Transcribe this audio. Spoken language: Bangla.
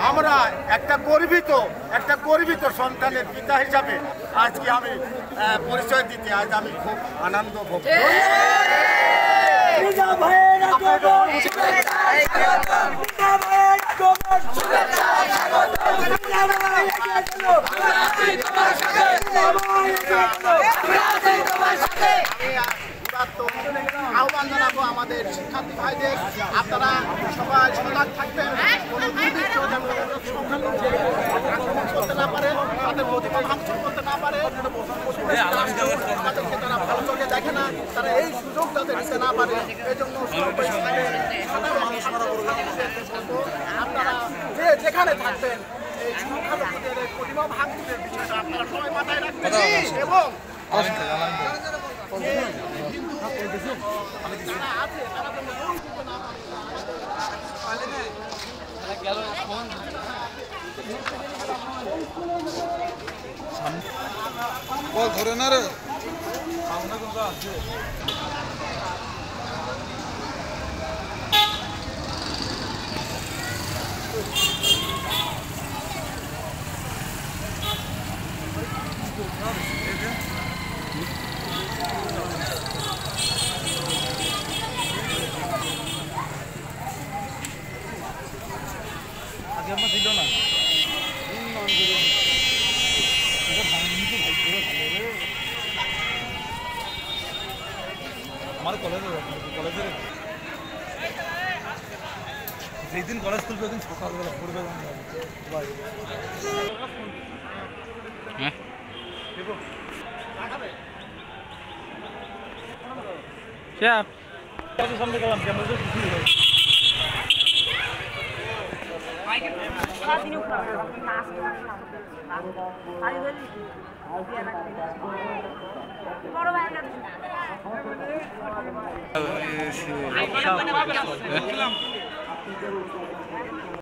আমরা একটা গর্বিত সন্তানের পিতা হিসাবে আজকে আমি পরিচয় দিতে আজ আমি খুব আনন্দ ভোগ করি। আহ্বান জানাবো আমাদের শিক্ষার্থী ভাইদের, আপনারা সবাই সজাগ থাকবেন, কোনো দুর্বৃত্ত যেন আক্রমণ করতে না পারে, তাদের প্রতিভা ভাঙচুর করতে না পারে, তাদেরকে তারা ভালো চোখে দেখে না, তারা এই সুযোগ তাদের দিতে না পারে। এই জন্য আপনারা যে যেখানে থাকবেন এই সংখ্যালঘুদের প্রতিভা ভাঙচুরের বিষয়টা আপনারা সবাই মাথায় রাখবেন এবং ধরে না রে আগে আমার ছিল না আমার কলেজের যেদিন কলেজ খুলবে ওদিন সকালবেলা পড়বে সামনে গেলাম ক্যামেরা তো খুশি হয়ে বড় ভাই